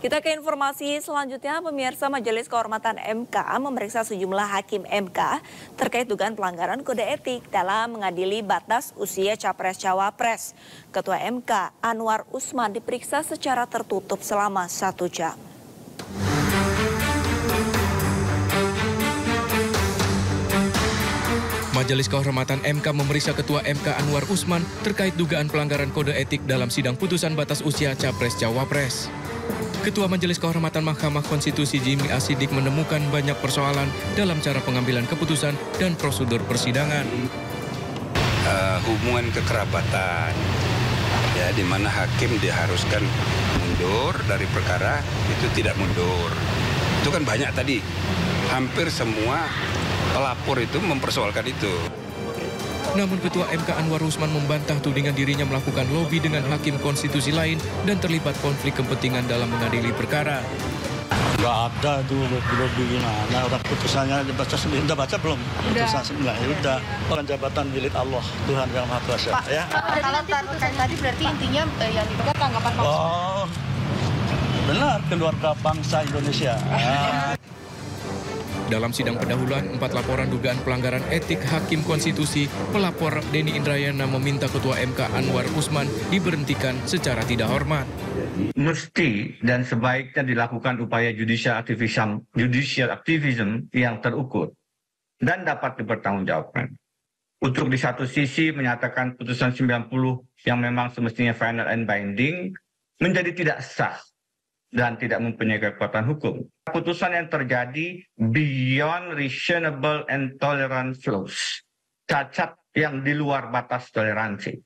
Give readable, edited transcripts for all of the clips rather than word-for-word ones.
Kita ke informasi selanjutnya, pemirsa. Majelis Kehormatan MK memeriksa sejumlah hakim MK terkait dugaan pelanggaran kode etik dalam mengadili batas usia Capres-Cawapres. Ketua MK Anwar Usman diperiksa secara tertutup selama 1 jam. Majelis Kehormatan MK memeriksa Ketua MK Anwar Usman terkait dugaan pelanggaran kode etik dalam sidang putusan batas usia Capres-Cawapres. Ketua Majelis Kehormatan Mahkamah Konstitusi Jimmy A. Siddiq menemukan banyak persoalan dalam cara pengambilan keputusan dan prosedur persidangan. Hubungan kekerabatan, ya, di mana hakim diharuskan mundur dari perkara, itu tidak mundur. Itu kan banyak tadi, hampir semua pelapor itu mempersoalkan itu. Namun Ketua MK Anwar Usman membantah tudingan dirinya melakukan lobi dengan hakim konstitusi lain dan terlibat konflik kepentingan dalam mengadili perkara. Nggak ada tuh lobi gimana, udah putusannya dibaca sendiri, udah baca belum? Putusan sebenarnya, ya udah. Bukan jabatan milik Allah, Tuhan yang Maha Kuasa. Pak, ya. Kalau putusan tadi berarti intinya yang dipegang tanggapan Pak. Oh, benar, keluarga bangsa Indonesia. Dalam sidang pendahuluan 4 laporan dugaan pelanggaran etik Hakim Konstitusi, pelapor Denny Indrayana meminta Ketua MK Anwar Usman diberhentikan secara tidak hormat. Mesti dan sebaiknya dilakukan upaya judicial activism yang terukur dan dapat dipertanggungjawabkan. Untuk di satu sisi menyatakan putusan 90 yang memang semestinya final and binding menjadi tidak sah dan tidak mempunyai kekuatan hukum. Putusan yang terjadi beyond reasonable and tolerant flows. Cacat yang di luar batas toleransi.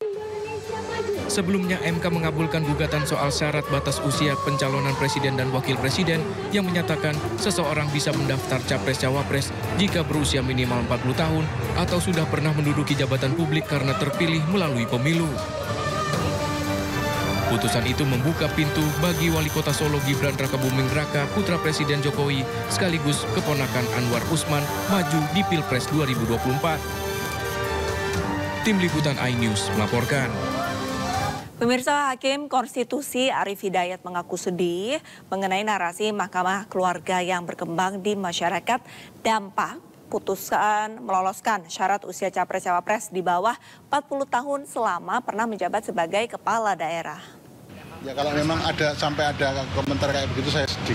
Sebelumnya MK mengabulkan gugatan soal syarat batas usia pencalonan presiden dan wakil presiden yang menyatakan seseorang bisa mendaftar capres-cawapres jika berusia minimal 40 tahun atau sudah pernah menduduki jabatan publik karena terpilih melalui pemilu. Putusan itu membuka pintu bagi Wali Kota Solo Gibran Rakabuming Raka, putra Presiden Jokowi, sekaligus keponakan Anwar Usman, maju di Pilpres 2024. Tim Liputan iNews melaporkan. Pemirsa, Hakim Konstitusi Arief Hidayat mengaku sedih mengenai narasi Mahkamah Keluarga yang berkembang di masyarakat dampak putusan meloloskan syarat usia Capres-Cawapres di bawah 40 tahun selama pernah menjabat sebagai kepala daerah. Ya kalau memang sampai ada komentar kayak begitu saya sedih.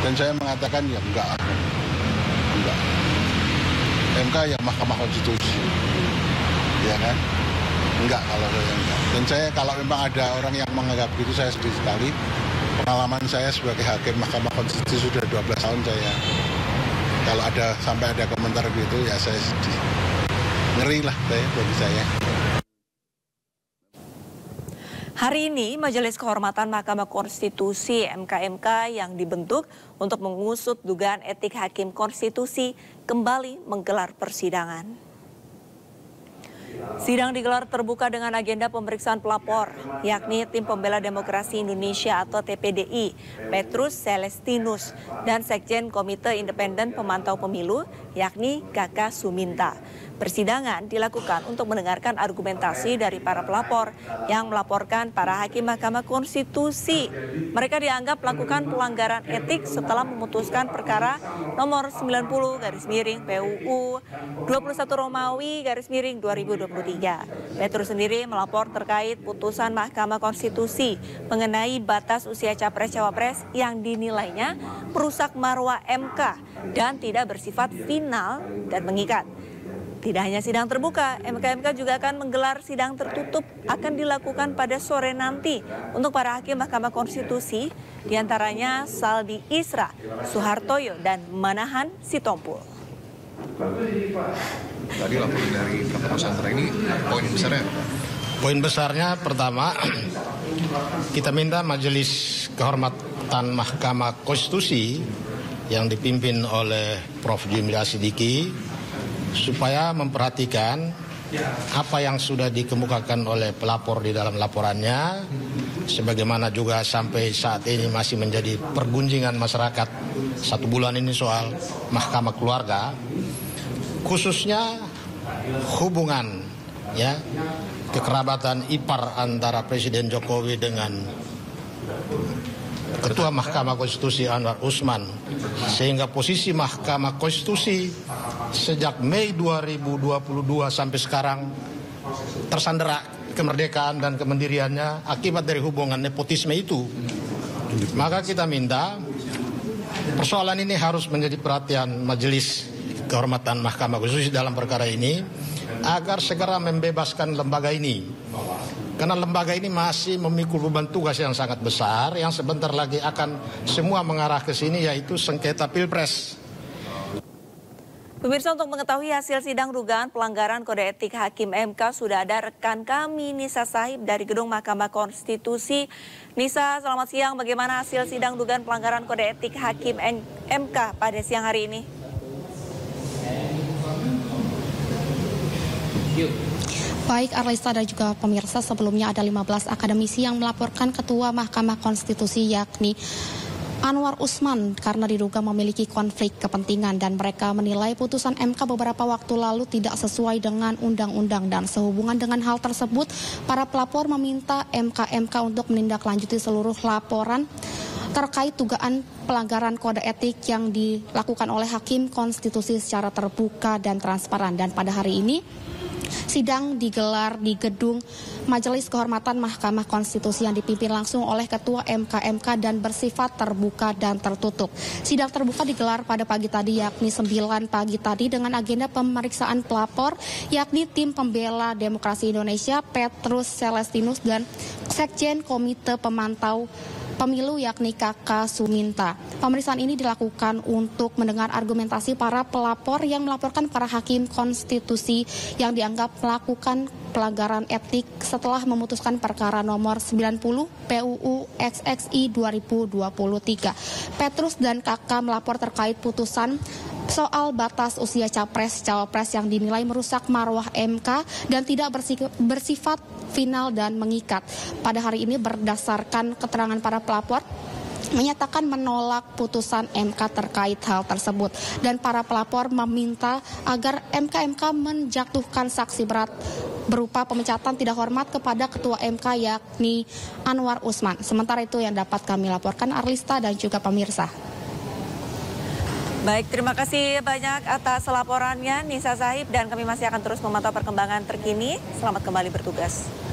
Dan saya mengatakan ya enggak. MK ya Mahkamah Konstitusi. Ya kan? Enggak kalau saya enggak. Dan saya kalau memang ada orang yang menganggap begitu saya sedih sekali. Pengalaman saya sebagai hakim Mahkamah Konstitusi sudah 12 tahun saya. Kalau sampai ada komentar begitu ya saya sedih. Ngeri lah bagi saya. Hari ini Majelis Kehormatan Mahkamah Konstitusi (MKMK) yang dibentuk untuk mengusut dugaan etik Hakim Konstitusi kembali menggelar persidangan. Sidang digelar terbuka dengan agenda pemeriksaan pelapor, yakni Tim Pembela Demokrasi Indonesia atau TPDI, Petrus Celestinus, dan Sekjen Komite Independen Pemantau Pemilu, yakni Kaka Suminta. Persidangan dilakukan untuk mendengarkan argumentasi dari para pelapor yang melaporkan para hakim Mahkamah Konstitusi. Mereka dianggap melakukan pelanggaran etik setelah memutuskan perkara nomor 90/PUU 21 Romawi/2023. Petrus sendiri melapor terkait putusan Mahkamah Konstitusi mengenai batas usia Capres-Cawapres yang dinilainya merusak marwah MK dan tidak bersifat final dan mengikat. Tidak hanya sidang terbuka, MKMK juga akan menggelar sidang tertutup akan dilakukan pada sore nanti untuk para hakim Mahkamah Konstitusi, diantaranya Saldi Isra, Suhartoyo, dan Manahan Sitompul. Tadi laporan dari Pondok Pesantren ini, poin besarnya? Poin besarnya pertama, kita minta Majelis Kehormatan Mahkamah Konstitusi yang dipimpin oleh Prof. Jimmy A. Siddiq supaya memperhatikan apa yang sudah dikemukakan oleh pelapor di dalam laporannya, sebagaimana juga sampai saat ini masih menjadi pergunjingan masyarakat 1 bulan ini soal Mahkamah Keluarga, khususnya hubungan kekerabatan ipar antara Presiden Jokowi dengan Ketua Mahkamah Konstitusi Anwar Usman, sehingga posisi Mahkamah Konstitusi sejak Mei 2022 sampai sekarang tersandera kemerdekaan dan kemandiriannya akibat dari hubungan nepotisme itu. Maka kita minta persoalan ini harus menjadi perhatian Majelis Kehormatan Mahkamah Konstitusi dalam perkara ini agar segera membebaskan lembaga ini. Karena lembaga ini masih memikul beban tugas yang sangat besar yang sebentar lagi akan semua mengarah ke sini, yaitu sengketa Pilpres. Pemirsa, untuk mengetahui hasil sidang dugaan pelanggaran kode etik Hakim MK sudah ada rekan kami Nisa Sahib dari Gedung Mahkamah Konstitusi. Nisa, selamat siang. Bagaimana hasil sidang dugaan pelanggaran kode etik Hakim MK pada siang hari ini? Baik Arlista dan juga pemirsa, sebelumnya ada 15 akademisi yang melaporkan Ketua Mahkamah Konstitusi yakni Anwar Usman karena diduga memiliki konflik kepentingan dan mereka menilai putusan MK beberapa waktu lalu tidak sesuai dengan undang-undang, dan sehubungan dengan hal tersebut para pelapor meminta MK untuk menindaklanjuti seluruh laporan terkait dugaan pelanggaran kode etik yang dilakukan oleh Hakim Konstitusi secara terbuka dan transparan. Dan pada hari ini sidang digelar di Gedung Majelis Kehormatan Mahkamah Konstitusi yang dipimpin langsung oleh Ketua MK dan bersifat terbuka dan tertutup. Sidang terbuka digelar pada pagi tadi yakni 9 pagi tadi dengan agenda pemeriksaan pelapor yakni Tim Pembela Demokrasi Indonesia Petrus Celestinus dan Sekjen Komite Pemantau Pemilu yakni Kakak Suminta. Pemeriksaan ini dilakukan untuk mendengar argumentasi para pelapor yang melaporkan para hakim konstitusi yang dianggap melakukan pelanggaran etik setelah memutuskan perkara nomor 90 PUU XXI 2023. Petrus dan Kakak melapor terkait putusan soal batas usia capres-cawapres yang dinilai merusak marwah MK dan tidak bersifat final dan mengikat. Pada hari ini berdasarkan keterangan para pelapor menyatakan menolak putusan MK terkait hal tersebut, dan para pelapor meminta agar MK menjatuhkan sanksi berat berupa pemecatan tidak hormat kepada Ketua MK yakni Anwar Usman. Sementara itu yang dapat kami laporkan Arlista dan juga pemirsa. Baik, terima kasih banyak atas laporannya Nisa Sahib, dan kami masih akan terus memantau perkembangan terkini. Selamat kembali bertugas.